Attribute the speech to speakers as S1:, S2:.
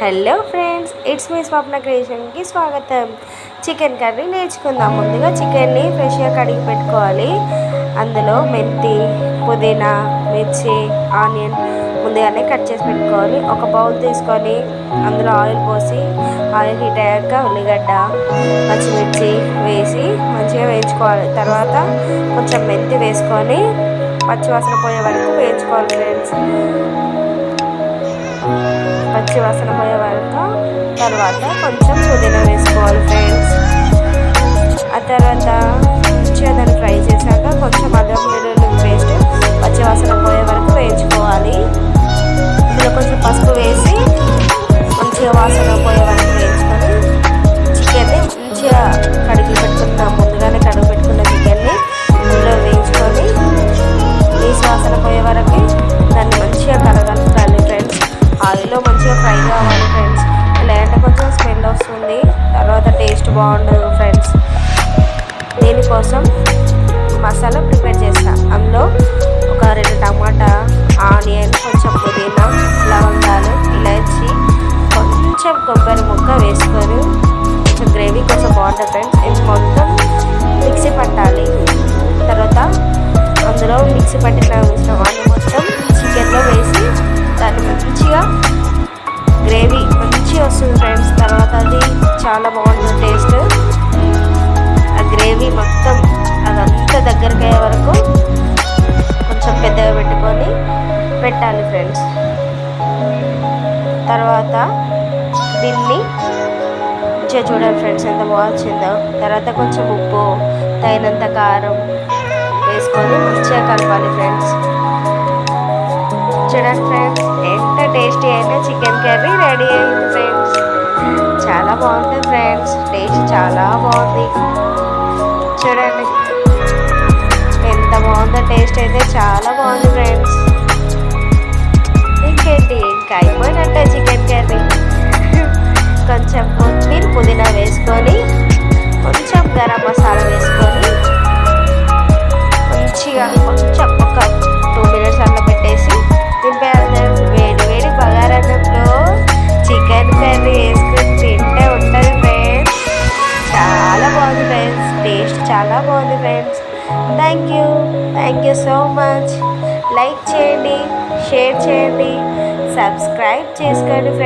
S1: Hello friends, it's me స్వప్న క్రియేషన్కి స్వాగతం. Chicken curry నేర్చుకుందాం. ముందుగా చికెన్ని ఫ్రెష్గా కడిగి పెట్టుకోవాలి. అందులో మెంతి, పుదీనా, మిర్చి, ఆనియన్ ముందుగానే కట్ చేసి పెట్టుకోవాలి. ఒక బౌల్ తీసుకొని అందులో ఆయిల్ పోసి ఆయిల్ హీట్ అయ్యాక ఉల్లిగడ్డ, పచ్చిమిర్చి వేసి మంచిగా వేయించుకోవాలి. తర్వాత కొంచెం మెంతి వేసుకొని పచ్చివాసన పోయే వరకు వేయించుకోవాలి ఫ్రెండ్స్. పచ్చివాసన పోయే వరకు తర్వాత కొంచెం పుదీనా వేసుకోవాలి ఫ్రెండ్స్. ఆ తర్వాత మంచిగా దాన్ని ఫ్రై చేశాక కొంచెం అల్లం వెల్లుల్లి పేస్ట్ పచ్చివాసన పోయే వరకు వేయించుకోవాలి. ఇందులో కొంచెం పసుపు వేసి మంచిగా వాసన పోయే వరకు వేయించుకొని చికెన్ని మంచిగా ముందుగానే కడిగి పెట్టుకున్న చికెన్ని అందులో వేయించుకొని నీసు వాసన పోయే వరకు దాన్ని మంచిగా కలగాలి ఫ్రెండ్స్. ఆయిల్లో మంచిగా ఫ్రై కావాలి ఫ్రెండ్స్. లేదంటే కొంచెం స్మెల్ వస్తుంది, తర్వాత టేస్ట్ బాగుండదు ఫ్రెండ్స్. దీనికోసం మసాలా ప్రిపేర్ చేస్తాను. అందులో ఒక 2 టమాటా, ఆనియన్, కొంచెం పుదీనా, లవంగాలు, ఇలాచి, కొంచెం కొబ్బరి ముక్క వేసుకొని కొంచెం గ్రేవీ కొంచెం బాగుంటుంది ఫ్రెండ్స్. ఇది మొత్తం మిక్సీ పట్టాలి. తర్వాత అందులో మిక్సీ పట్టిన మిశ్రమాన్ని మొత్తం చికెన్లో వేసి దాన్ని మంచిగా గ్రేవీ మంచిగా వస్తుంది ఫ్రెండ్స్. తర్వాత అది చాలా బాగుంటుంది టేస్ట్. ఆ గ్రేవీ మొత్తం అదంతా దగ్గరికి అయ్యే వరకు కొంచెం పెద్దగా పెట్టుకొని పెట్టాలి ఫ్రెండ్స్. తర్వాత దీన్ని మంచిగా చూడండి ఫ్రెండ్స్ ఎంత బాగా వచ్చిందో. తర్వాత కొంచెం ఉప్పు, తగినంత కారం వేసుకొని మంచిగా కలపాలి ఫ్రెండ్స్. చూడండి ఫ్రెండ్స్, ఎంత టేస్టీ అయినా చికెన్ కర్రీ రెడీ అయింది ఫ్రెండ్స్. చాలా బాగుంటుంది ఫ్రెండ్స్, టేస్ట్ చాలా బాగుంది. చూడండి ఎంత బాగుందో, టేస్ట్ అయితే చాలా బాగుంది ఫ్రెండ్స్. ఇంకేంటి, ఇంకా అయిపోయినట్టే చికెన్ కర్రీ. కొంచెం కొత్తిమీర, పుదీనా వేసుకొని కొంచెం గరం మసాలా వేసుకొని మంచిగా కొంచెం ఒక 2 minutes అలా పెట్టేసి వేడి వేడి బగారన్నంలో చికెన్ కర్రీ వేసుకొని తింటే ఉంటుంది ఫ్రెండ్స్. చాలా బాగుంది ఫ్రెండ్స్, టేస్ట్ చాలా బాగుంది friends. Thank you so much. Like చేయండి, షేర్ చేయండి, సబ్స్క్రైబ్ చేసుకోండి ఫ్రెండ్స్.